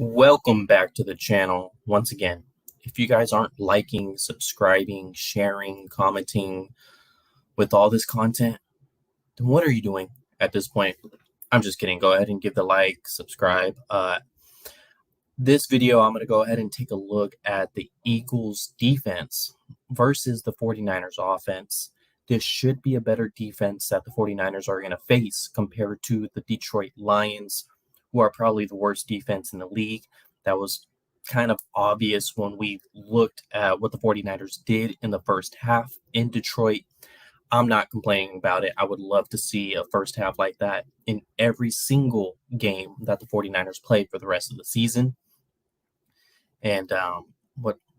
Welcome back to the channel. Once again, if you guys aren't liking, subscribing, sharing, commenting with all this content, then what are you doing at this point? I'm just kidding. Go ahead and give the like, subscribe. This video, I'm going to go ahead and take a look at the Eagles defense versus the 49ers offense. This should be a better defense that the 49ers are going to face compared to the Detroit Lions, who are probably the worst defense in the league. That was kind of obvious when we looked at what the 49ers did in the first half in Detroit. I'm not complaining about it. I would love to see a first half like that in every single game that the 49ers played for the rest of the season. And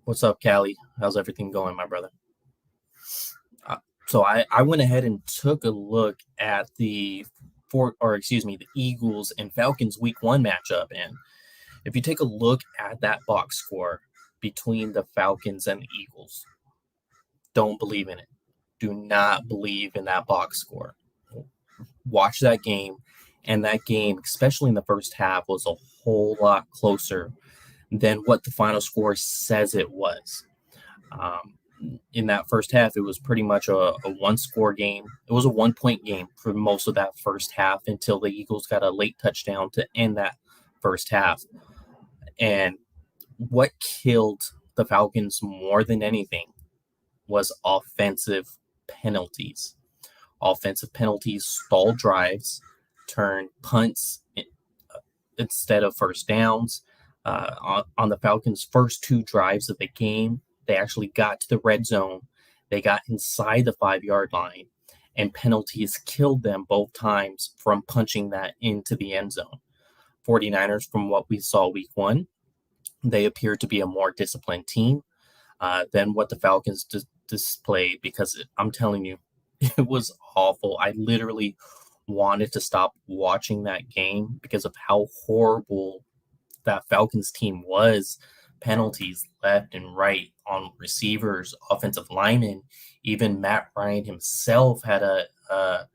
what's up, Callie? How's everything going, my brother? So I went ahead and took a look at the Eagles and Falcons Week 1 matchup. And if you take a look at that box score between the Falcons and the Eagles, don't believe in it. Do not believe in that box score. Watch that game. And that game, especially in the first half, was a whole lot closer than what the final score says it was. In that first half, it was pretty much a one-score game. It was a one-point game for most of that first half until the Eagles got a late touchdown to end that first half. And what killed the Falcons more than anything was offensive penalties. Offensive penalties stalled drives, turned punts instead of first downs. On the Falcons' first two drives of the game, they actually got to the red zone. They got inside the 5-yard line, and penalties killed them both times from punching that into the end zone. 49ers, from what we saw week 1, they appeared to be a more disciplined team than what the Falcons displayed, because I'm telling you, it was awful. I literally wanted to stop watching that game because of how horrible that Falcons team was. Penalties left and right on receivers, offensive linemen. Even Matt Ryan himself had a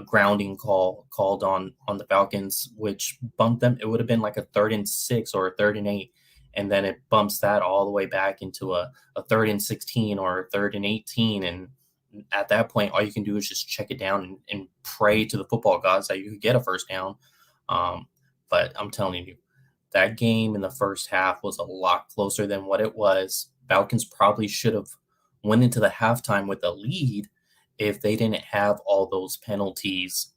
grounding call called on the Falcons, which bumped them. It would have been like a 3rd and 6 or a 3rd and 8, and then it bumps that all the way back into a 3rd and 16 or a 3rd and 18. And at that point, all you can do is just check it down and pray to the football gods that you could get a first down. But I'm telling you, that game in the first half was a lot closer than what it was. Falcons probably should have went into the halftime with a lead if they didn't have all those penalties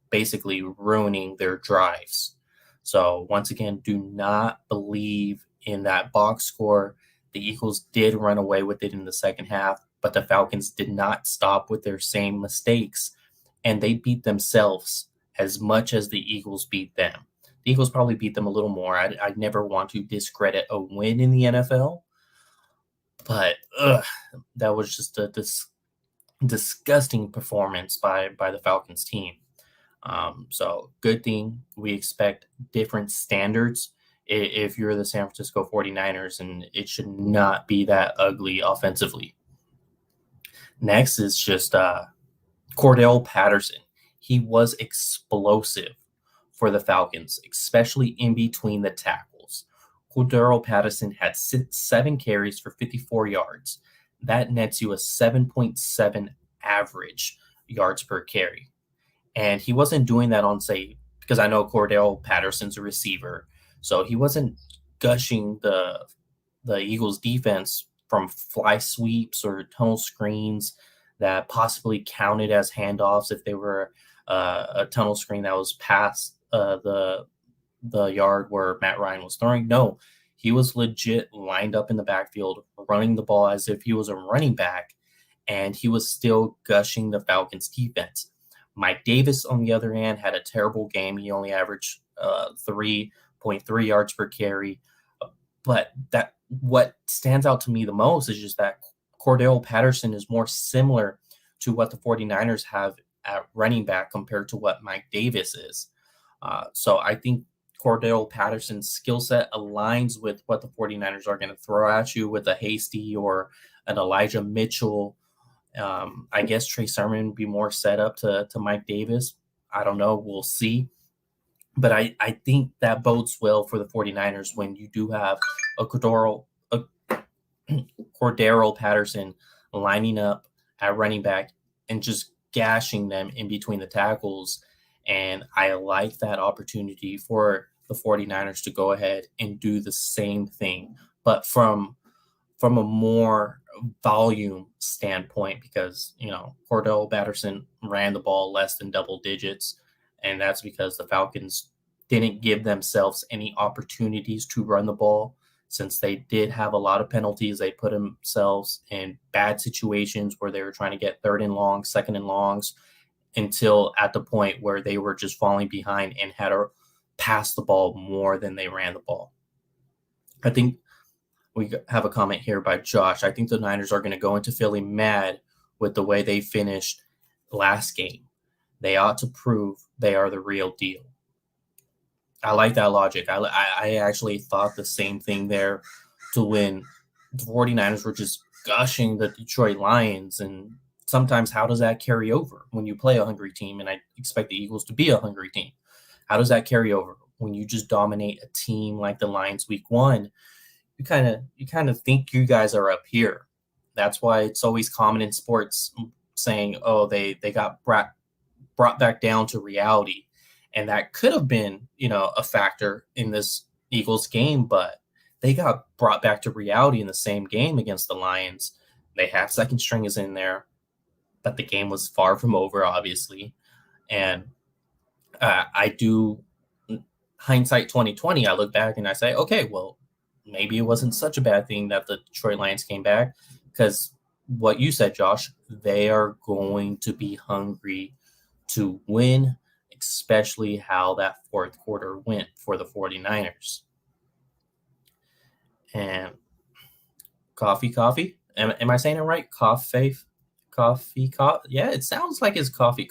basically ruining their drives. So once again, do not believe in that box score. The Eagles did run away with it in the second half, but the Falcons did not stop with their same mistakes, and they beat themselves as much as the Eagles beat them. The Eagles probably beat them a little more. I'd never want to discredit a win in the NFL, but that was just a disgusting performance by the Falcons team. So good thing we expect different standards if you're the San Francisco 49ers, and it should not be that ugly offensively. Next is just Cordell Patterson. He was explosive for the Falcons, especially in between the tackles. Cordell Patterson had 7 carries for 54 yards. That nets you a 7.7 average yards per carry. And he wasn't doing that on, say, because I know Cordell Patterson's a receiver, so he wasn't gushing the Eagles defense from fly sweeps or tunnel screens that possibly counted as handoffs if they were a tunnel screen that was past the yard where Matt Ryan was throwing. No, he was legit lined up in the backfield, running the ball as if he was a running back, and he was still gushing the Falcons defense. Mike Davis, on the other hand, had a terrible game. He only averaged 3.3 yards per carry. But that what stands out to me the most is just that Cordell Patterson is more similar to what the 49ers have at running back compared to what Mike Davis is. So I think Cordell Patterson's skill set aligns with what the 49ers are going to throw at you with a Hasty or an Elijah Mitchell. I guess Trey Sermon would be more set up to Mike Davis. I don't know. We'll see. But I think that bodes well for the 49ers when you do have a Cordero Patterson lining up at running back and just gashing them in between the tackles. And I like that opportunity for the 49ers to go ahead and do the same thing, but from a more volume standpoint, because, Cordell Patterson ran the ball less than double digits, and that's because the Falcons didn't give themselves any opportunities to run the ball. Since they did have a lot of penalties, they put themselves in bad situations where they were trying to get third and long, second and longs, until at the point where they were just falling behind and had to pass the ball more than they ran the ball. I think we have a comment here by Josh. I think the Niners are going to go into Philly mad with the way they finished last game. They ought to prove they are the real deal. I like that logic. I actually thought the same thing there to when the 49ers were just gushing the Detroit Lions. And sometimes how does that carry over when you play a hungry team? And I expect the Eagles to be a hungry team. How does that carry over when you just dominate a team like the Lions week one? You kind of think you guys are up here. That's why it's always common in sports saying, oh, they got brought back down to reality. And that could have been, a factor in this Eagles game, but they got brought back to reality in the same game against the Lions. They had second stringers in there, but the game was far from over, obviously. And I do, hindsight 2020, I look back and I say, okay, well, maybe it wasn't such a bad thing that the Detroit Lions came back, because what you said, Josh, they are going to be hungry to win, especially how that fourth quarter went for the 49ers. And coffee. Am I saying it right? Coffee. Yeah, it sounds like it's coffee.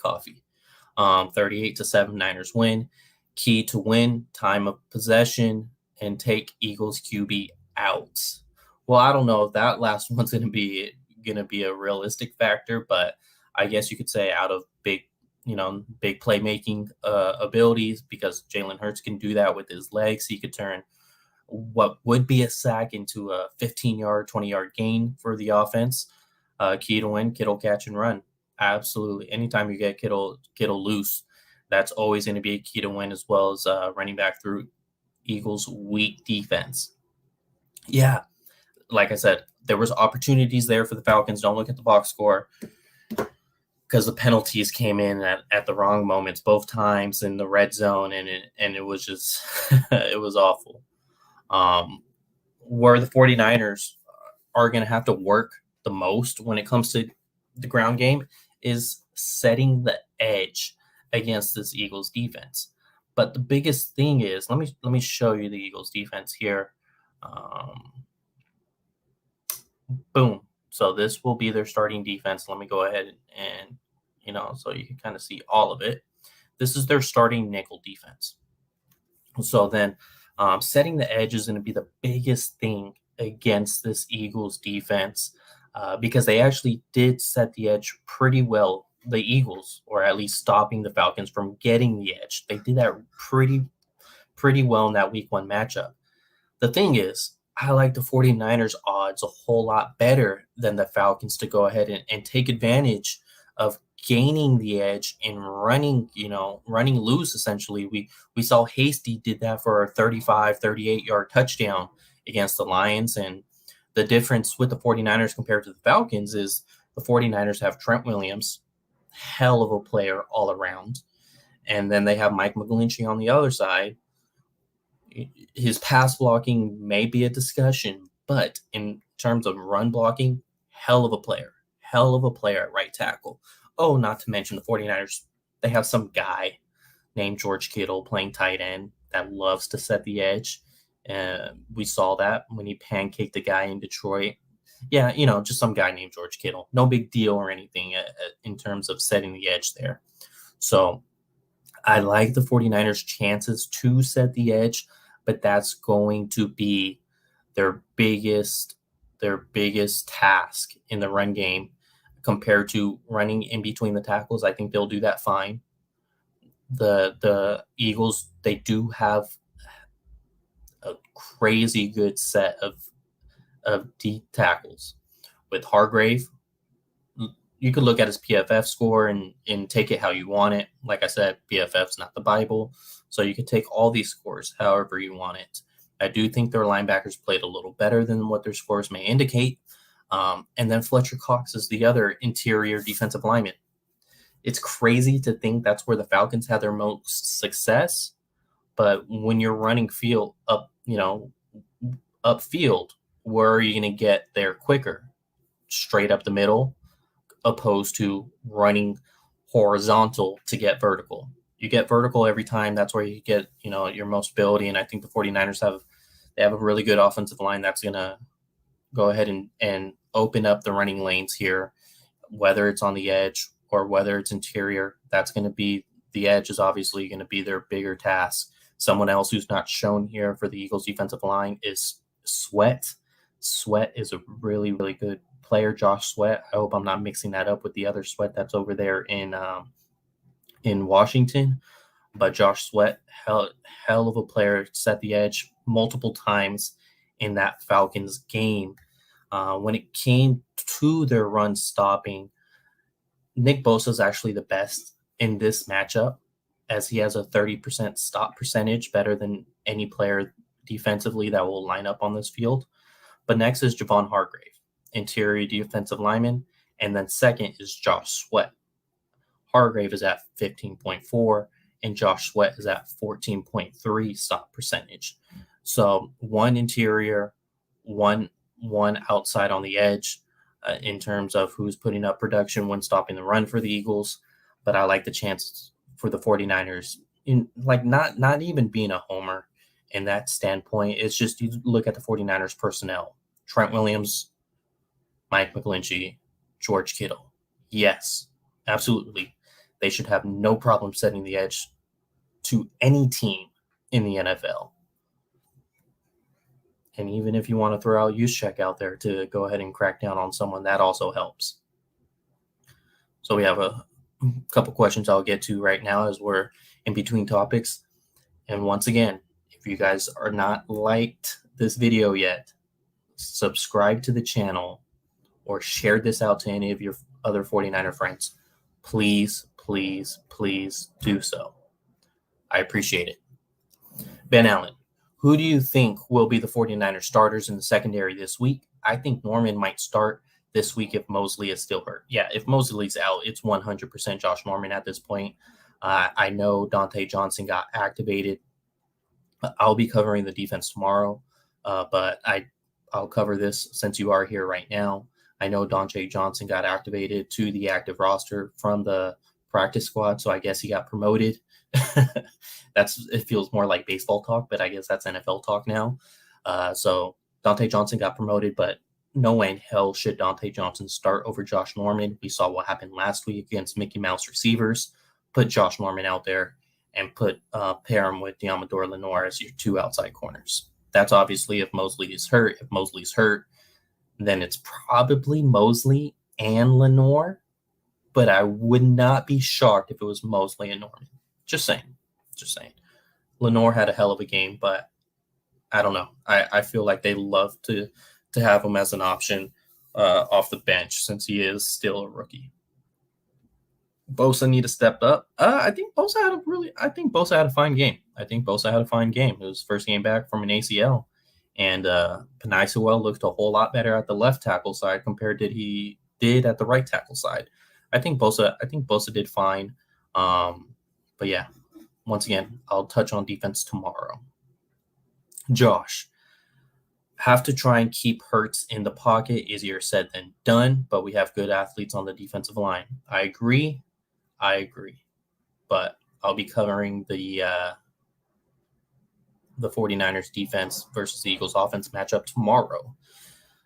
38-7 Niners win. Key to win, time of possession, and take Eagles QB out. Well, I don't know if that last one's going to be a realistic factor, but I guess you could say out of big playmaking abilities, because Jalen Hurts can do that with his legs. He could turn what would be a sack into a 15-yard, 20-yard gain for the offense. Key to win, Kittle catch and run. Absolutely. Anytime you get Kittle loose, that's always going to be a key to win, as well as running back through Eagles' weak defense. Yeah, like I said, there was opportunities there for the Falcons. Don't look at the box score, because the penalties came in at the wrong moments both times in the red zone, and it was just it was awful. Where the 49ers are going to have to work the most when it comes to the ground game is setting the edge against this Eagles defense. But the biggest thing is, let me show you the Eagles defense here. Boom. So this will be their starting defense. Let me go ahead and so you can kind of see all of it. This is their starting nickel defense. So then setting the edge is going to be the biggest thing against this Eagles defense, because they actually did set the edge pretty well, the Eagles, or at least stopping the Falcons from getting the edge. They did that pretty well in that week one matchup. The thing is, I like the 49ers odds a whole lot better than the Falcons to go ahead and take advantage of gaining the edge and running loose. Essentially, we saw Hasty did that for a 38-yard touchdown against the Lions. And the difference with the 49ers compared to the Falcons is the 49ers have Trent Williams, hell of a player all around. And then they have Mike McGlinchey on the other side. His pass blocking may be a discussion, but in terms of run blocking, hell of a player. hell of a player at right tackle. Oh, not to mention the 49ers, they have some guy named George Kittle playing tight end that loves to set the edge. We saw that when he pancaked the guy in Detroit. Yeah, just some guy named George Kittle. No big deal or anything in terms of setting the edge there. So I like the 49ers' chances to set the edge, but that's going to be their biggest task in the run game compared to running in between the tackles. I think they'll do that fine. The Eagles, they do have a crazy good set of D tackles with Hargrave. You could look at his PFF score and take it how you want it. Like I said, PFF's not the Bible, so you can take all these scores however you want it. I do think their linebackers played a little better than what their scores may indicate. And then Fletcher Cox is the other interior defensive lineman. It's crazy to think that's where the Falcons had their most success, but when you're running upfield, where are you going to get there quicker? Straight up the middle, opposed to running horizontal to get vertical. You get vertical every time. That's where you get, your most ability. And I think the 49ers have a really good offensive line that's going to go ahead and open up the running lanes here, whether it's on the edge or whether it's interior. That's going to be, the edge is obviously going to be their bigger task. Someone else who's not shown here for the Eagles defensive line is Sweat. Sweat is a really, really good player, Josh Sweat. I hope I'm not mixing that up with the other Sweat that's over there in Washington. But Josh Sweat, hell of a player, set the edge multiple times in that Falcons game. When it came to their run stopping, Nick Bosa is actually the best in this matchup, as he has a 30% stop percentage, better than any player defensively that will line up on this field. But next is Javon Hargrave, interior defensive lineman, and then second is Josh Sweat. Hargrave is at 15.4, and Josh Sweat is at 14.3 stop percentage. So one interior, one outside on the edge in terms of who's putting up production when stopping the run for the Eagles. But I like the chances for the 49ers in not even being a homer in that standpoint. It's just you look at the 49ers personnel. Trent Williams, Mike McGlinchey, George Kittle. Yes, absolutely. They should have no problem setting the edge to any team in the NFL. And even if you want to throw out Juszczyk out there to go ahead and crack down on someone, that also helps. So we have a couple questions I'll get to right now as we're in between topics. And once again, if you guys are not liked this video yet, subscribe to the channel or share this out to any of your other 49er friends. Please, please, please do so. I appreciate it. Ben Allen, who do you think will be the 49er starters in the secondary this week? I think Norman might start this week if Mosley is still hurt. Yeah, if Mosley's out, it's 100% Josh Norman at this point. I know Dante Johnson got activated. I'll be covering the defense tomorrow, but I'll cover this since you are here right now. I know Dante Johnson got activated to the active roster from the practice squad, so I guess he got promoted. It feels more like baseball talk, but I guess that's NFL talk now. So Dante Johnson got promoted, but no way in hell should Dante Johnson start over Josh Norman. We saw what happened last week against Mickey Mouse receivers. Put Josh Norman out there and pair him with Deommodore Lenoir as your two outside corners. That's obviously if Mosley is hurt. If Mosley's hurt, then it's probably Mosley and Lenoir, but I would not be shocked if it was Mosley and Norman. Just saying. Lenoir had a hell of a game, but I don't know. I feel like they love to have him as an option off the bench since he is still a rookie. Bosa need to step up. I think Bosa had a fine game. It was his first game back from an ACL, and Penei Sewell looked a whole lot better at the left tackle side compared to he did at the right tackle side. I think Bosa did fine. But yeah, once again, I'll touch on defense tomorrow. Josh, Have to try and keep Hurts in the pocket. Easier said than done, but we have good athletes on the defensive line. I agree. But I'll be covering the 49ers defense versus the Eagles offense matchup tomorrow.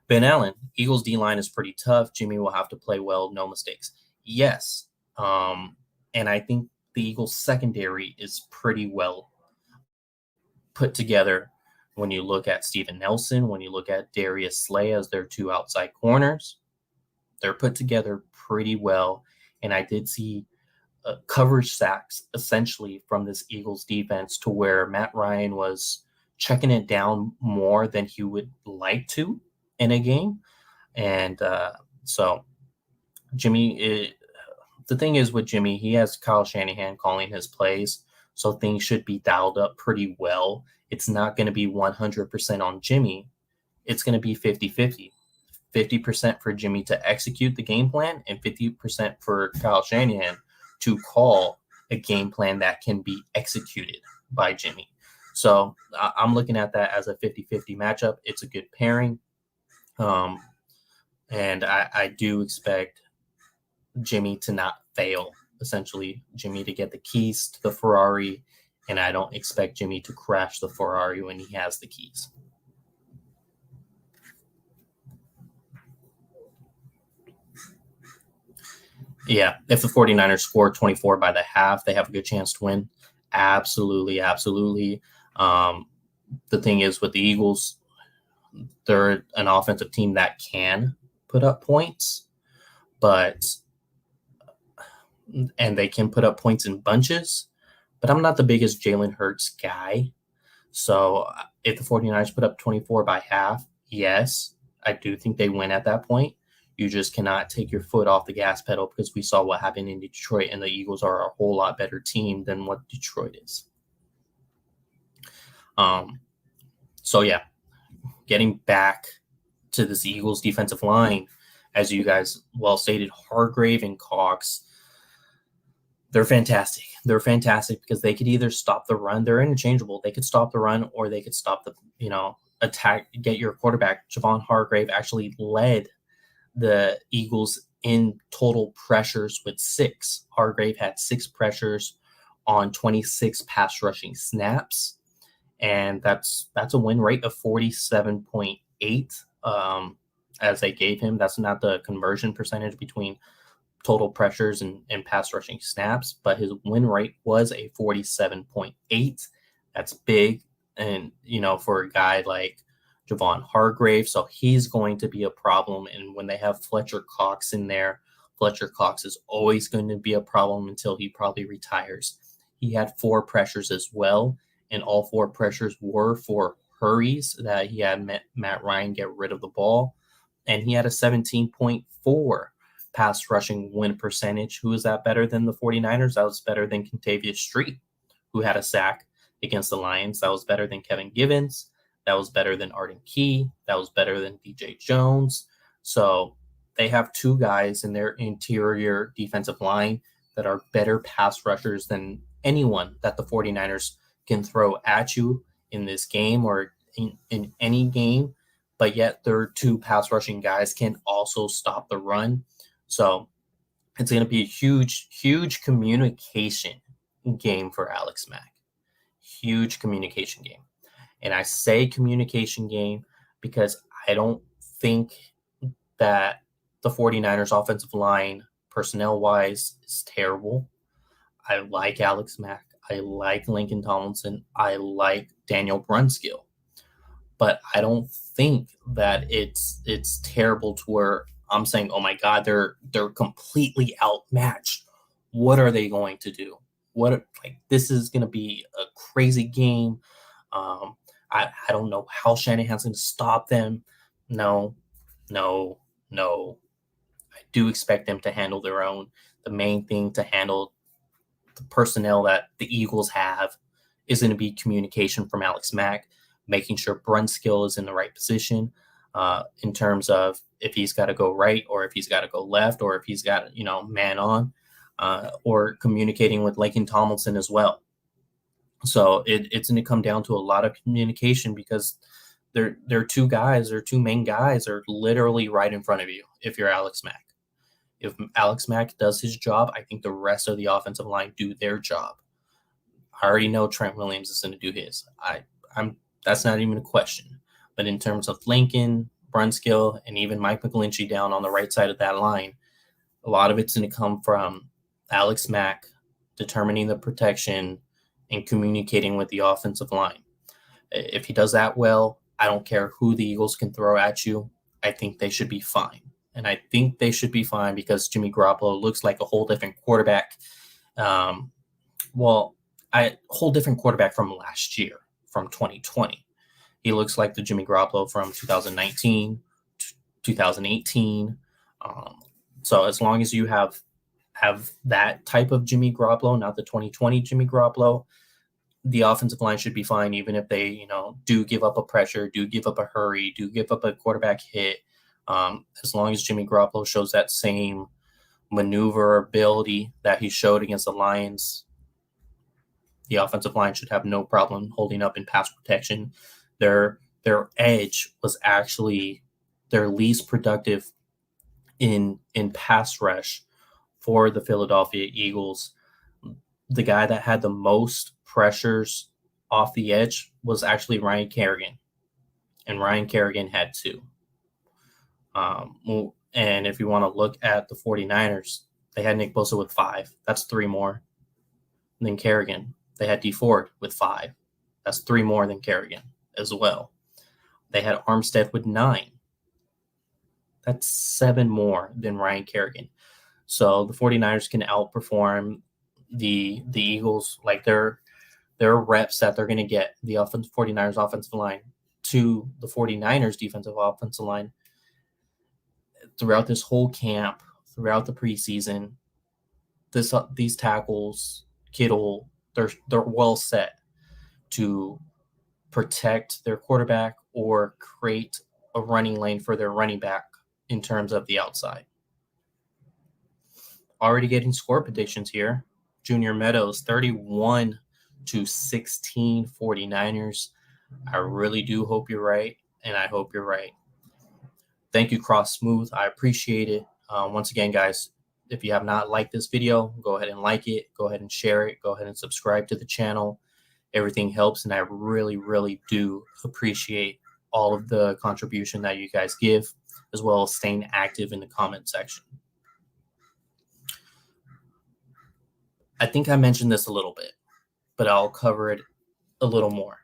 Ben Allen, Eagles D-line is pretty tough. Jimmy will have to play well, no mistakes. Yes. And I think the Eagles secondary is pretty well put together when you look at Steven Nelson, when you look at Darius Slay as their two outside corners. They're put together pretty well. And I did see coverage sacks essentially from this Eagles defense to where Matt Ryan was checking it down more than he would like to in a game. And so Jimmy, the thing is with Jimmy, he has Kyle Shanahan calling his plays, so things should be dialed up pretty well. It's not going to be 100% on Jimmy. It's going to be 50-50. 50% for Jimmy to execute the game plan and 50% for Kyle Shanahan to call a game plan that can be executed by Jimmy. So I'm looking at that as a 50-50 matchup. It's a good pairing. And I do expect Jimmy to not fail, essentially. Jimmy to get the keys to the Ferrari, and I don't expect Jimmy to crash the Ferrari when he has the keys. Yeah, if the 49ers score 24 by the half, they have a good chance to win. Absolutely. The thing is with the Eagles, they're an offensive team that can put up points, and they can put up points in bunches, but I'm not the biggest Jalen Hurts guy. So if the 49ers put up 24 by half, yes, I do think they win at that point. You just cannot take your foot off the gas pedal because we saw what happened in Detroit, and the Eagles are a whole lot better team than what Detroit is. So yeah, getting back to this Eagles defensive line, as you guys well stated, Hargrave and Cox, they're fantastic. They're fantastic because they could either stop the run. They're interchangeable. They could stop the run or they could stop the, attack, get your quarterback. Javon Hargrave actually led the Eagles in total pressures with 6. Hargrave had 6 pressures on 26 pass rushing snaps. And that's a win rate of 47.8 as they gave him. That's not the conversion percentage between total pressures and pass rushing snaps, but his win rate was a 47.8. That's big. And, for a guy like Javon Hargrave, so he's going to be a problem. And when they have Fletcher Cox in there, Fletcher Cox is always going to be a problem until he probably retires. He had 4 pressures as well, and all 4 pressures were for hurries that he had Matt Ryan get rid of the ball. And he had a 17.4 pass rushing win percentage. Who is that better than the 49ers? That was better than Kentavious Street, who had a sack against the Lions. That was better than Kevin Givens. That was better than Arden Key. That was better than DJ Jones. So they have 2 guys in their interior defensive line that are better pass rushers than anyone that the 49ers can throw at you in this game or in any game. But yet their 2 pass rushing guys can also stop the run. So it's going to be a huge communication game for Alex Mack. Huge communication game. And I say communication game because I don't think that the 49ers offensive line personnel-wise is terrible. I like Alex Mack. I like Lincoln Tomlinson. I like Daniel Brunskill. But I don't think that it's terrible to where I'm saying, oh my God, they're completely outmatched. What are they going to do? This is going to be a crazy game. I don't know how Shanahan's going to stop them. No. I do expect them to handle their own. The main thing to handle the personnel that the Eagles have is going to be communication from Alex Mack, making sure Brunskill is in the right position in terms of if he's got to go right or if he's got to go left or if he's got, man on or communicating with Lincoln Tomlinson as well. So it's going to come down to a lot of communication because Their two guys, their two main guys are literally right in front of you if you're Alex Mack. If Alex Mack does his job, I think the rest of the offensive line do their job. I already know Trent Williams is going to do his. I'm that's not even a question. But in terms of Lincoln, Brunskill, and even Mike McGlinchey down on the right side of that line, a lot of it's going to come from Alex Mack determining the protection and communicating with the offensive line. If he does that well, I don't care who the Eagles can throw at you. I think they should be fine. And I think they should be fine because Jimmy Garoppolo looks like a whole different quarterback. A whole different quarterback from last year, from 2020. He looks like the Jimmy Garoppolo from 2019, 2018. So as long as you have that type of Jimmy Garoppolo, not the 2020 Jimmy Garoppolo, the offensive line should be fine, even if they, do give up a pressure, do give up a hurry, do give up a quarterback hit. As long as Jimmy Garoppolo shows that same maneuverability that he showed against the Lions, the offensive line should have no problem holding up in pass protection. Their edge was actually their least productive in pass rush for the Philadelphia Eagles. The guy that had the most pressures off the edge was actually Ryan Kerrigan, and Ryan Kerrigan had 2. And if you want to look at the 49ers, they had Nick Bosa with 5. That's 3 more than Kerrigan. They had D Ford with 5. That's 3 more than Kerrigan as well. They had Armstead with 9. That's 7 more than Ryan Kerrigan. So the 49ers can outperform the Eagles, like their reps that they're going to get, the 49ers offensive line to the 49ers defensive offensive line throughout this whole camp, throughout the preseason. These tackles, Kittle, they're well set to protect their quarterback or create a running lane for their running back in terms of the outside. Already getting score predictions here. Junior Meadows, 31-16 49ers. I really do hope you're right, and I hope you're right. Thank you, Cross Smooth. I appreciate it. Once again, guys, if you have not liked this video, go ahead and like it. Go ahead and share it. Go ahead and subscribe to the channel. Everything helps, and I really, really do appreciate all of the contribution that you guys give, as well as staying active in the comment section. I think I mentioned this a little bit, but I'll cover it a little more.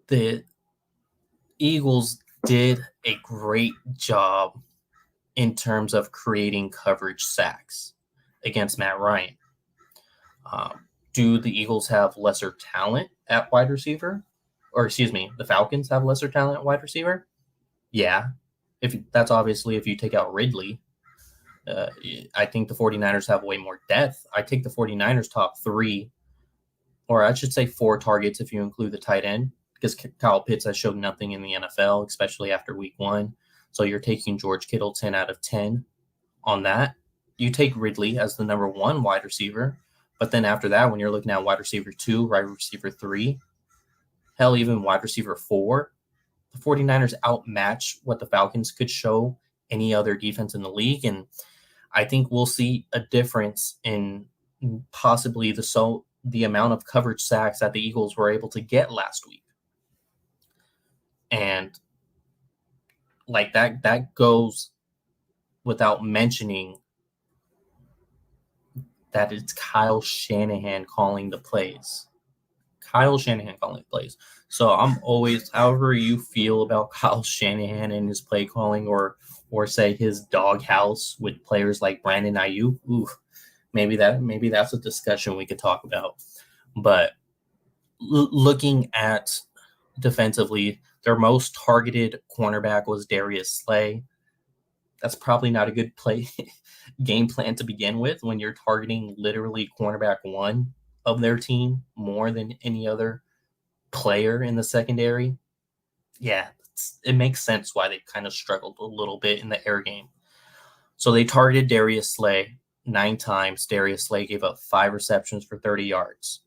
The Eagles did a great job in terms of creating coverage sacks against Matt Ryan. Do the Eagles have lesser talent at wide receiver? Or excuse me, the Falcons have lesser talent at wide receiver? Yeah. That's obviously if you take out Ridley. I think the 49ers have way more depth. I take the 49ers top 3, or I should say 4 targets if you include the tight end, because Kyle Pitts has showed nothing in the NFL, especially after week 1. So you're taking George Kittle 10 out of 10 on that. You take Ridley as the number 1 wide receiver, but then after that, when you're looking at wide receiver 2, wide receiver 3, hell, even wide receiver 4, the 49ers outmatch what the Falcons could show any other defense in the league. And I think we'll see a difference in possibly the amount of coverage sacks that the Eagles were able to get last week. And like that goes without mentioning that it's Kyle Shanahan calling the plays. So I'm always, however you feel about Kyle Shanahan and his play calling, or say his doghouse with players like Brandon Aiyuk, maybe that's a discussion we could talk about. But looking at defensively, their most targeted cornerback was Darius Slay. That's probably not a good game plan to begin with when you're targeting literally cornerback 1 of their team more than any other player in the secondary. Yeah, it makes sense why they kind of struggled a little bit in the air game. So they targeted Darius Slay 9 times. Darius Slay gave up 5 receptions for 30 yards.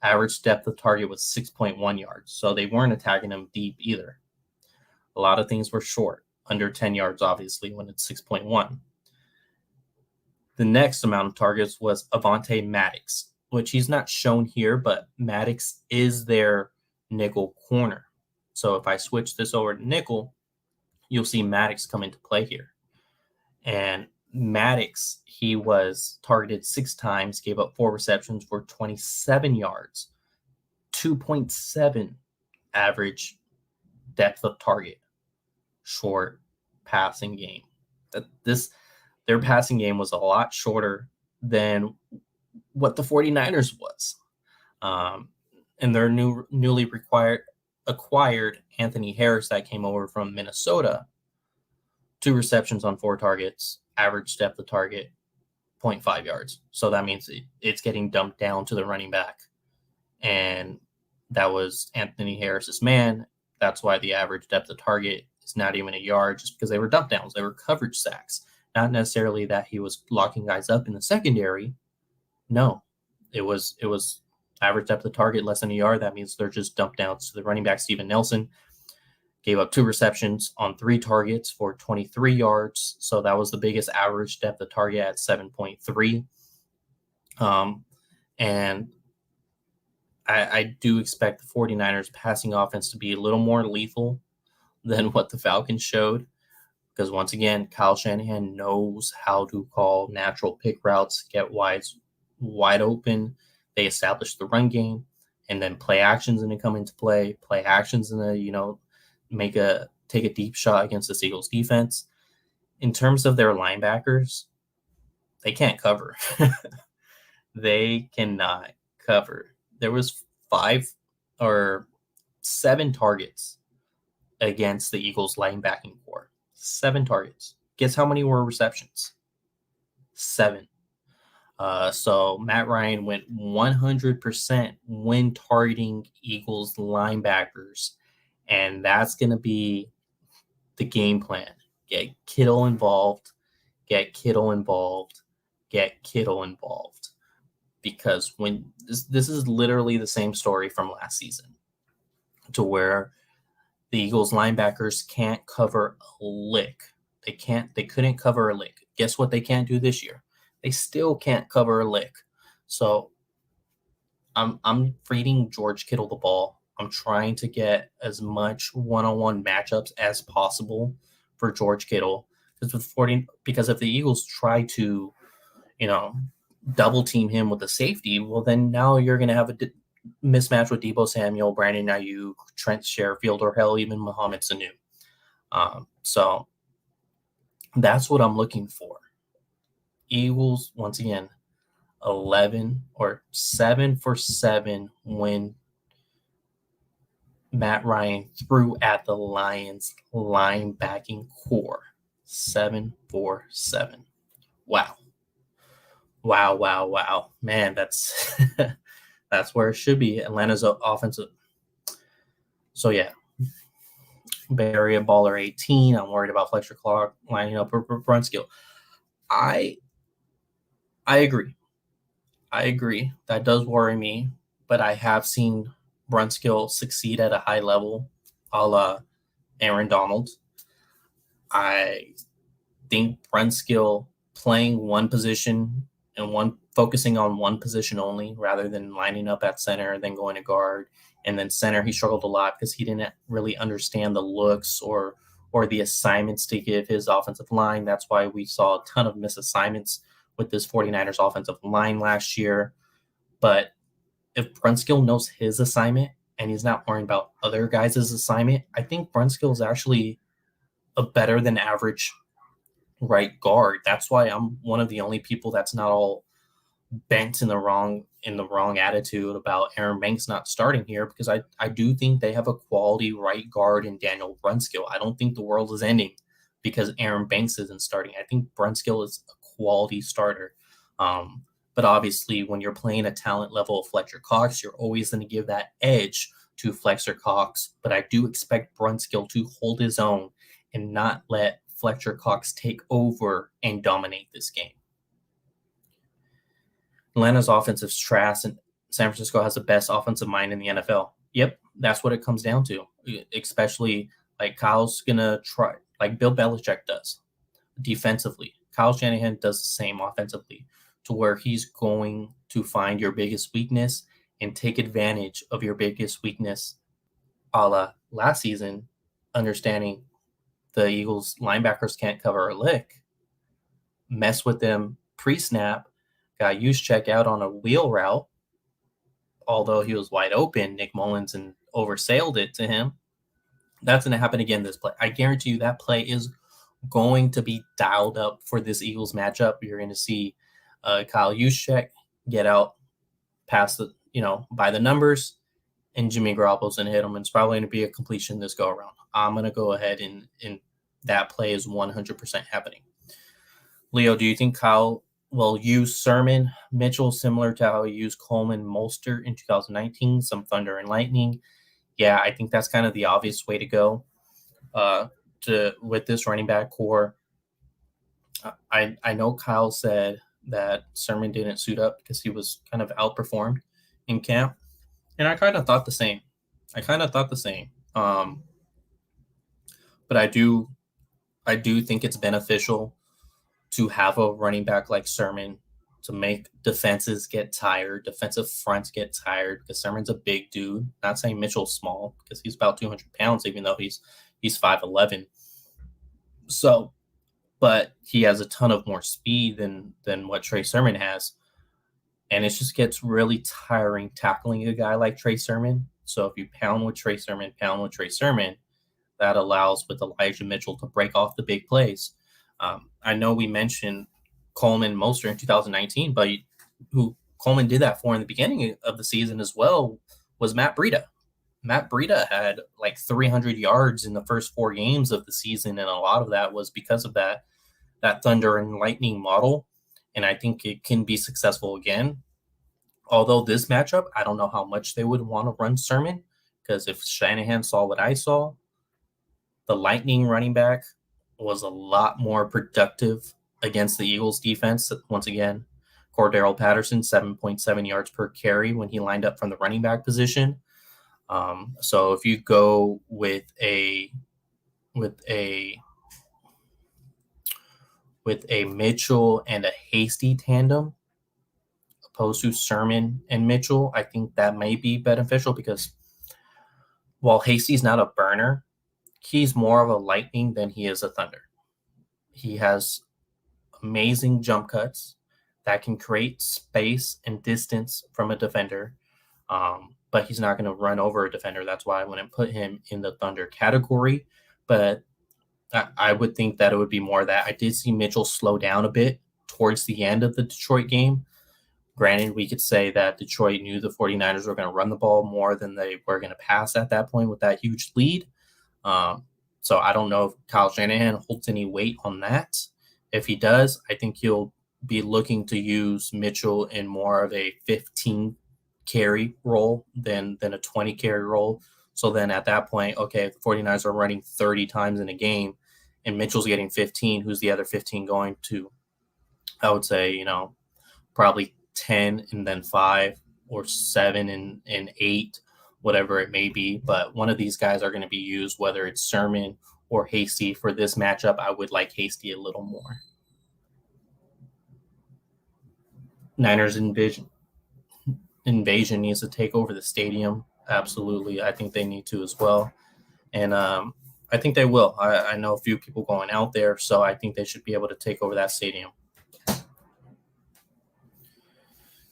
Average depth of target was 6.1 yards, so they weren't attacking him deep either. A lot of things were short, under 10 yards, obviously, when it's 6.1. The next amount of targets was Avonte Maddox, which he's not shown here, but Maddox is their nickel corner. So if I switch this over to nickel, you'll see Maddox come into play here. And Maddox, he was targeted 6 times, gave up 4 receptions for 27 yards, 2.7 average depth of target, short passing game. Their passing game was a lot shorter than what the 49ers was. And their newly acquired Anthony Harris that came over from Minnesota, 2 receptions on 4 targets, average depth of target, 0.5 yards. So that means it's getting dumped down to the running back. And that was Anthony Harris's man. That's why the average depth of target is not even a yard, just because they were dump downs. They were coverage sacks. Not necessarily that he was locking guys up in the secondary. No, it was average depth of target less than a yard. That means they're just dump downs to the running back. Steven Nelson gave up 2 receptions on 3 targets for 23 yards. So that was the biggest average depth of target at 7.3. And I do expect the 49ers passing offense to be a little more lethal than what the Falcons showed. Because once again, Kyle Shanahan knows how to call natural pick routes, get wide open. They establish the run game, and then play actions and come into play. Play actions and take a deep shot against the Eagles defense. In terms of their linebackers, they can't cover. They cannot cover. There was 5 or 7 targets against the Eagles linebacking core. 7 targets. Guess how many were receptions? 7. So Matt Ryan went 100% when targeting Eagles linebackers, and that's going to be the game plan. Get Kittle involved, get Kittle involved, get Kittle involved. Because when this is literally the same story from last season, to where the Eagles linebackers can't cover a lick. They couldn't cover a lick. Guess what they can't do this year? They still can't cover a lick. So I'm feeding George Kittle the ball. I'm trying to get as much one-on-one matchups as possible for George Kittle. Because if the Eagles try to, double team him with a safety, well, then now you're going to have a mismatch with Deebo Samuel, Brandon Aiyuk, Trent Sherfield, or hell, even Mohamed Sanu. So that's what I'm looking for. Eagles, once again, 11 or 7 for 7 when Matt Ryan threw at the Lions linebacking core. 7 for 7. Wow. Man, that's that's where it should be. Atlanta's offensive. So, yeah. Bay Area baller 18. I'm worried about Fletcher Cox lining up for Brunskill. I agree. That does worry me, but I have seen Brunskill succeed at a high level, a la Aaron Donald. I think Brunskill playing one position and focusing on one position only rather than lining up at center, then going to guard, and then center, he struggled a lot because he didn't really understand the looks or the assignments to give his offensive line. That's why we saw a ton of misassignments with this 49ers offensive line last year. But if Brunskill knows his assignment and he's not worrying about other guys' assignment, I think Brunskill is actually a better than average right guard. That's why I'm one of the only people that's not all bent in the wrong attitude about Aaron Banks not starting here, because I do think they have a quality right guard in Daniel Brunskill. I don't think the world is ending because Aaron Banks isn't starting. I think Brunskill is a quality starter. But obviously, when you're playing a talent level of Fletcher Cox, you're always going to give that edge to Fletcher Cox. But I do expect Brunskill to hold his own and not let Fletcher Cox take over and dominate this game. Atlanta's offensive San Francisco has the best offensive mind in the NFL. Yep, that's what it comes down to. Especially like Kyle's gonna try, like Bill Belichick does defensively. Kyle Shanahan does the same offensively, to where he's going to find your biggest weakness and take advantage of your biggest weakness, a la last season, understanding the Eagles linebackers can't cover a lick, mess with them pre-snap, got Juszczyk out on a wheel route, although he was wide open, Nick Mullins, and oversailed it to him. That's going to happen again this play. I guarantee you that play is going to be dialed up for this Eagles matchup. You're going to see Kyle Juszczyk get out past the, by the numbers, and Jimmy Garoppolo's going to hit him. And it's probably going to be a completion this go around. I'm going to go ahead and that play is 100% happening. Leo, do you think Kyle will use Sermon, Mitchell, similar to how he used Coleman, Mostert in 2019, some thunder and lightning? Yeah, I think that's kind of the obvious way to go with this running back core. I know Kyle said that Sermon didn't suit up because he was kind of outperformed in camp, and I kind of thought the same. But I do think it's beneficial to have a running back like Sermon to make defenses get tired, defensive fronts get tired, because Sermon's a big dude. Not saying Mitchell's small, because he's about 200 pounds, even though he's 5'11". So, but he has a ton of more speed than what Trey Sermon has. And it just gets really tiring tackling a guy like Trey Sermon. So if you pound with Trey Sermon, that allows with Elijah Mitchell to break off the big plays. I know we mentioned Coleman, Mostert in 2019, but who Coleman did that for in the beginning of the season as well was Matt Breida. Matt Breida had like 300 yards in the first 4 games of the season, and a lot of that was because of that thunder and lightning model, and I think it can be successful again. Although this matchup, I don't know how much they would want to run Sermon, because if Shanahan saw what I saw, the lightning running back was a lot more productive against the Eagles defense. Once again, Cordero Patterson, 7.7 yards per carry when he lined up from the running back position. So if you go with a Mitchell and a Hasty tandem, opposed to Sermon and Mitchell, I think that may be beneficial, because while Hasty's not a burner, he's more of a lightning than he is a thunder. He has amazing jump cuts that can create space and distance from a defender, but he's not going to run over a defender. That's why I wouldn't put him in the thunder category, but I would think that it would be more of that. I did see Mitchell slow down a bit towards the end of the Detroit game. Granted, we could say that Detroit knew the 49ers were going to run the ball more than they were going to pass at that point with that huge lead. So I don't know if Kyle Shanahan holds any weight on that. If he does, I think he'll be looking to use Mitchell in more of a 15 carry role than a 20 carry role. So then at that point, okay, if the 49ers are running 30 times in a game and Mitchell's getting 15, who's the other 15 going to? I would say, probably 10 and then 5 or 7 and 8, whatever it may be. But one of these guys are going to be used, whether it's Sermon or Hasty. For this matchup, I would like Hasty a little more. Niners invasion needs to take over the stadium. Absolutely. I think they need to as well. And I think they will. I know a few people going out there, so I think they should be able to take over that stadium.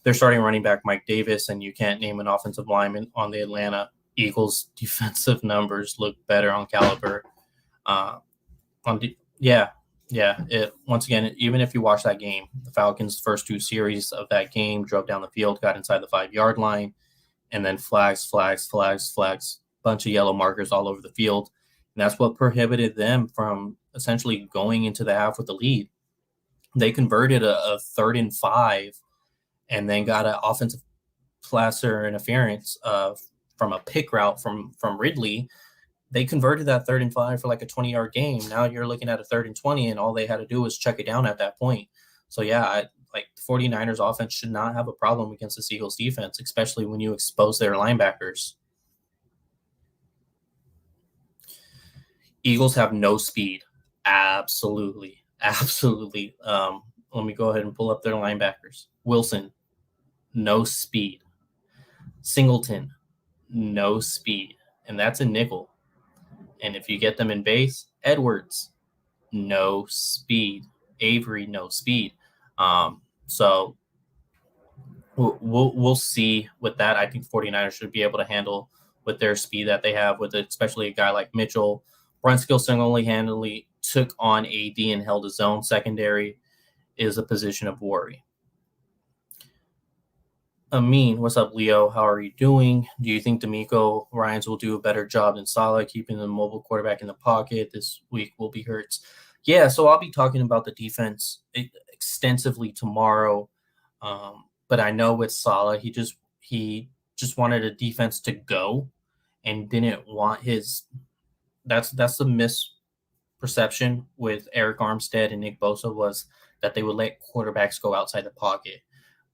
They're starting running back Mike Davis, and you can't name an offensive lineman on the Atlanta Eagles. Defensive numbers look better on caliber. Once again, even if you watch that game, the Falcons' first 2 series of that game drove down the field, got inside the 5-yard line, and then flags, bunch of yellow markers all over the field. And that's what prohibited them from essentially going into the half with the lead. They converted a 3rd and 5 and then got an offensive passer interference from a pick route from Ridley. They converted that 3rd and 5 for like a 20-yard game. Now you're looking at a 3rd and 20, and all they had to do was check it down at that point. So, yeah, Like, the 49ers offense should not have a problem against this Eagles defense, especially when you expose their linebackers. Eagles have no speed. Absolutely. Absolutely. Let me go ahead and pull up their linebackers. Wilson, no speed. Singleton, no speed. And that's a nickel. And if you get them in base, Edwards, no speed. Avery, no speed. So we'll see with that. I think 49ers should be able to handle with their speed that they have, with especially a guy like Mitchell. Brunskill single-handedly took on AD and held his own. Secondary is a position of worry. Amin, what's up, Leo? How are you doing? Do you think D'Amico Ryans will do a better job than Saleh keeping the mobile quarterback in the pocket this week? Will be Hurts. Yeah, so I'll be talking about the defense extensively tomorrow. But I know with Saleh, he just wanted a defense to go and didn't want his. That's the misperception with Eric Armstead and Nick Bosa, was that they would let quarterbacks go outside the pocket,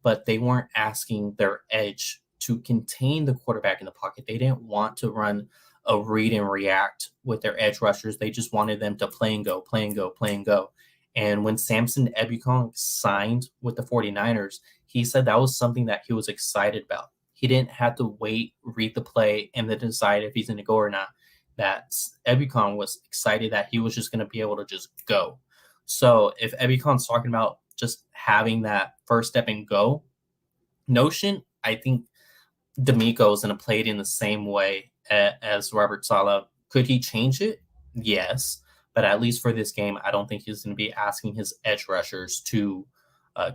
but they weren't asking their edge to contain the quarterback in the pocket. They didn't want to run a read and react with their edge rushers. They just wanted them to play and go, play and go, play and go. And when Samson Ebukam signed with the 49ers, he said that was something that he was excited about. He didn't have to wait, read the play, and then decide if he's going to go or not. That Ebukam was excited that he was just going to be able to just go. So if Ebukam's talking about just having that first step and go notion, I think D'Amico is going to play it in the same way as Robert Saleh. Could he change it? Yes. But at least for this game, I don't think he's going to be asking his edge rushers to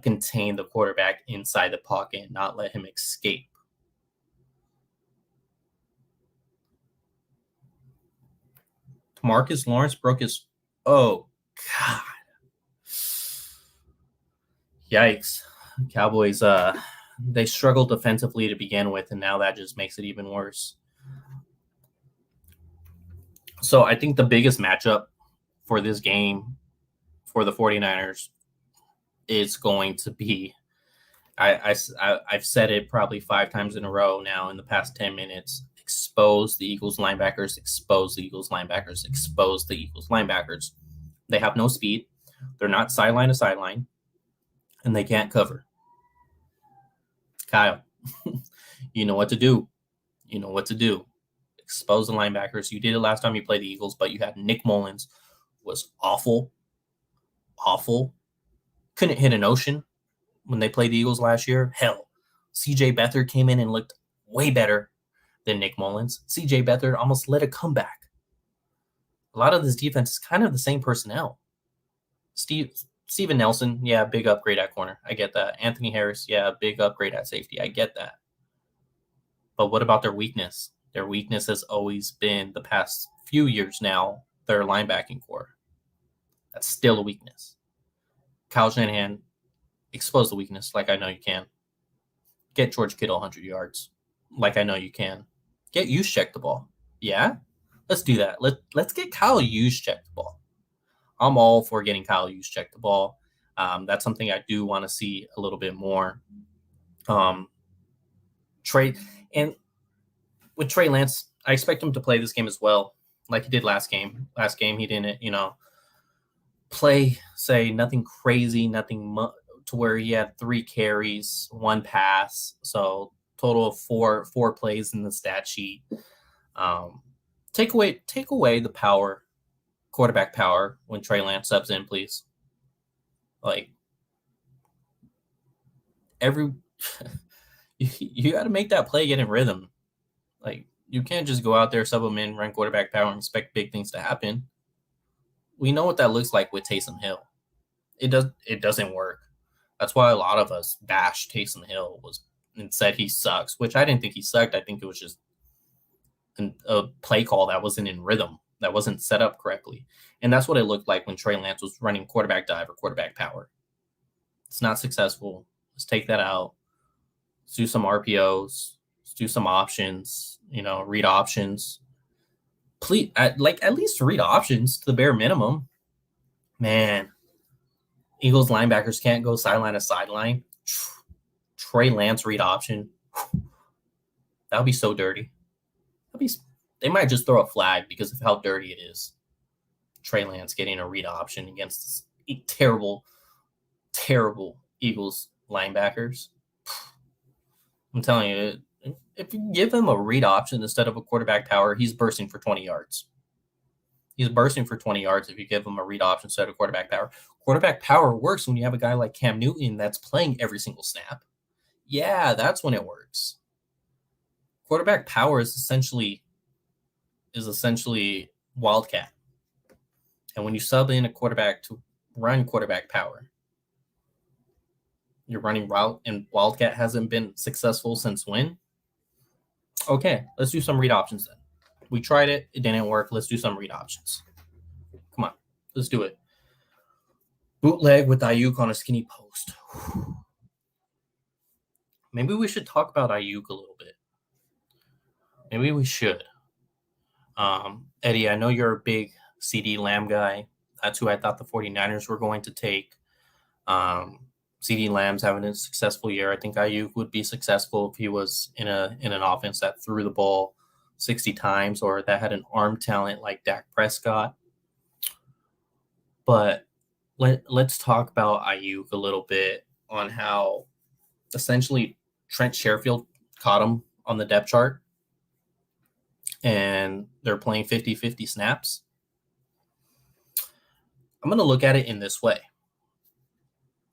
contain the quarterback inside the pocket and not let him escape. Marcus Lawrence broke his. Oh, God. Yikes. Cowboys, they struggled defensively to begin with, and now that just makes it even worse. So I think the biggest matchup for this game for the 49ers is going to be, I've said it probably 5 times in a row now in the past 10 minutes, expose the Eagles linebackers, expose the Eagles linebackers, expose the Eagles linebackers. They have no speed. They're not sideline to sideline, and they can't cover. Kyle, you know what to do. You know what to do. Expose the linebackers. You did it last time you played the Eagles, but you had Nick Mullins, was awful. Couldn't hit an ocean when they played the Eagles last year. Hell, CJ Beathard came in and looked way better than Nick Mullins. CJ Beathard almost led a comeback. A lot of this defense is kind of the same personnel. Steven Nelson, yeah, big upgrade at corner. I get that. Anthony Harris, yeah, big upgrade at safety. I get that. But what about their weakness? Their weakness has always been, the past few years now, their linebacking core. That's still a weakness. Kyle Shanahan, expose the weakness like I know you can. Get George Kittle 100 yards like I know you can. Get Juszczyk the ball. Yeah? Let's do that. Let's get Kyle Juszczyk the ball. I'm all for getting Kyle Juszczyk the ball. That's something I do want to see a little bit more. Trey Lance, I expect him to play this game as well, like he did last game. Last game, he didn't, play, say, nothing crazy, nothing to where he had 3 carries, 1 pass. So total of four plays in the stat sheet. Take away the power, quarterback power, when Trey Lance subs in, please. Like, you got to make that play get in rhythm. Like, you can't just go out there, sub them in, run quarterback power, and expect big things to happen. We know what that looks like with Taysom Hill. It doesn't work. That's why a lot of us bashed Taysom Hill and said he sucks, which I didn't think he sucked. I think it was just a play call that wasn't in rhythm, that wasn't set up correctly. And that's what it looked like when Trey Lance was running quarterback dive or quarterback power. It's not successful. Let's take that out. Let's do some RPOs. Let's do some options, read options. Please, at least read options to the bare minimum. Man, Eagles linebackers can't go sideline to sideline. Trey Lance read option. That would be so dirty. They might just throw a flag because of how dirty it is. Trey Lance getting a read option against terrible, terrible Eagles linebackers. I'm telling you, if you give him a read option instead of a quarterback power, he's bursting for 20 yards. He's bursting for 20 yards if you give him a read option instead of quarterback power. Quarterback power works when you have a guy like Cam Newton that's playing every single snap. Yeah, that's when it works. Quarterback power is essentially wildcat. And when you sub in a quarterback to run quarterback power, you're running route and wildcat hasn't been successful since when? Okay, let's do some read options then. We tried it. It didn't work. Let's do some read options. Come on. Let's do it. Bootleg with Aiyuk on a skinny post. Maybe we should talk about Aiyuk a little bit. Maybe we should. Eddie, I know you're a big CD Lamb guy. That's who I thought the 49ers were going to take. CD Lamb's having a successful year. I think Aiyuk would be successful if he was in an offense that threw the ball 60 times or that had an arm talent like Dak Prescott. But let's talk about Aiyuk a little bit on how essentially Trent Sherfield caught him on the depth chart and they're playing 50-50 snaps. I'm going to look at it in this way.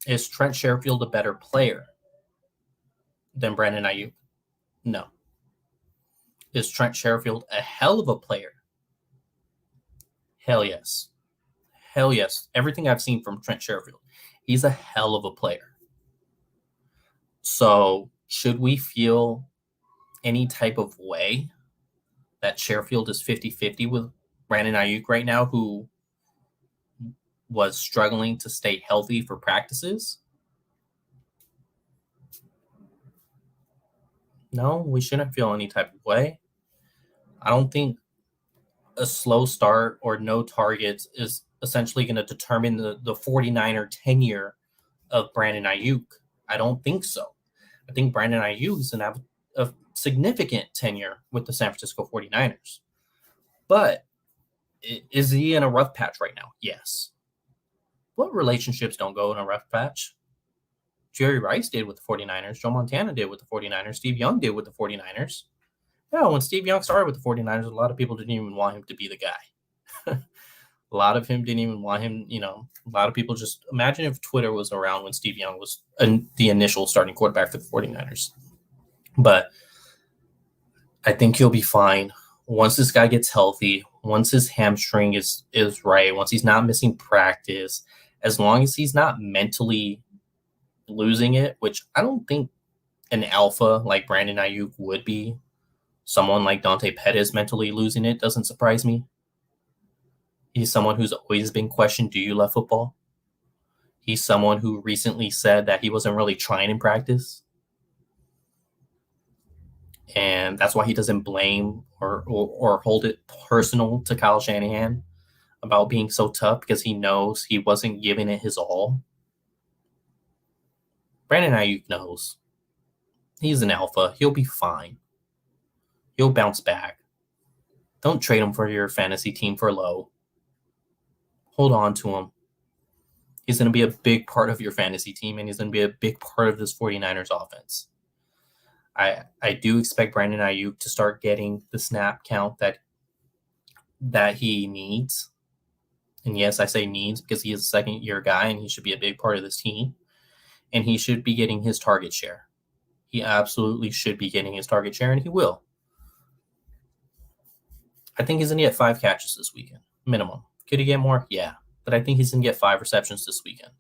Is Trent Sherfield a better player than Brandon Aiyuk? No. Is Trent Sherfield a hell of a player? Hell yes. Hell yes. Everything I've seen from Trent Sherfield, he's a hell of a player. So should we feel any type of way that Sherfield is 50-50 with Brandon Aiyuk right now, who was struggling to stay healthy for practices? No, we shouldn't feel any type of way. I don't think a slow start or no targets is essentially going to determine the 49er tenure of Brandon Aiyuk. I don't think so. I think Brandon Aiyuk is going to have a significant tenure with the San Francisco 49ers. But is he in a rough patch right now? Yes. What relationships don't go in a rough patch? Jerry Rice did with the 49ers. Joe Montana did with the 49ers. Steve Young did with the 49ers. Yeah, when Steve Young started with the 49ers, a lot of people didn't even want him to be the guy. A lot of him didn't even want him, a lot of people just imagine if Twitter was around when Steve Young was the initial starting quarterback for the 49ers. But I think he'll be fine once this guy gets healthy, once his hamstring is right, once he's not missing practice, as long as he's not mentally losing it, which I don't think an alpha like Brandon Aiyuk would be. Someone like Dante Pettis mentally losing it doesn't surprise me. He's someone who's always been questioned, do you love football? He's someone who recently said that he wasn't really trying in practice. And that's why he doesn't blame or hold it personal to Kyle Shanahan about being so tough, because he knows he wasn't giving it his all. Brandon Aiyuk knows. He's an alpha. He'll be fine. He'll bounce back. Don't trade him for your fantasy team for low. Hold on to him. He's going to be a big part of your fantasy team, and he's going to be a big part of this 49ers offense. I do expect Brandon Aiyuk to start getting the snap count that he needs. And yes, I say needs because he is a second-year guy, and he should be a big part of this team. And he should be getting his target share. He absolutely should be getting his target share, and he will. I think he's going to get 5 catches this weekend, minimum. Could he get more? Yeah. But I think he's going to get 5 receptions this weekend.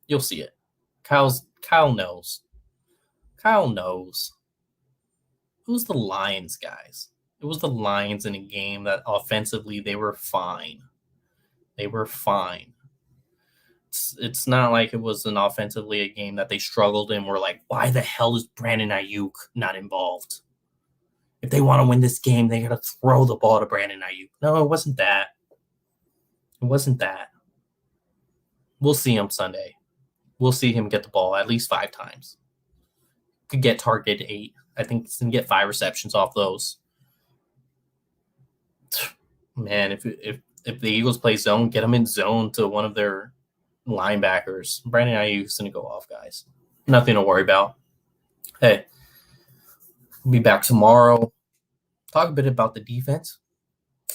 You'll see it. Kyle knows. Kyle knows. It was the Lions, guys. It was the Lions in a game that offensively they were fine. They were fine. It's not like it was an offensively a game that they struggled and were like, why the hell is Brandon Aiyuk not involved? If they want to win this game, they got to throw the ball to Brandon Aiyuk. No, it wasn't that. It wasn't that. We'll see him Sunday. We'll see him get the ball at least 5 times. Could get targeted 8. I think he's going to get 5 receptions off those. Man, if the Eagles play zone, get them in zone to one of their linebackers. Brandon Aiyuk's going to go off, guys. Nothing to worry about. Hey, we'll be back tomorrow. Talk a bit about the defense.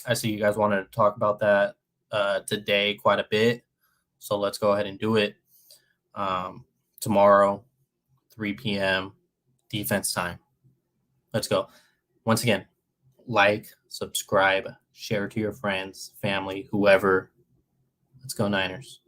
I see you guys wanted to talk about that today quite a bit. So let's go ahead and do it. Tomorrow, 3 p.m., defense time. Let's go. Once again, like, subscribe, share to your friends, family, whoever. Let's go Niners.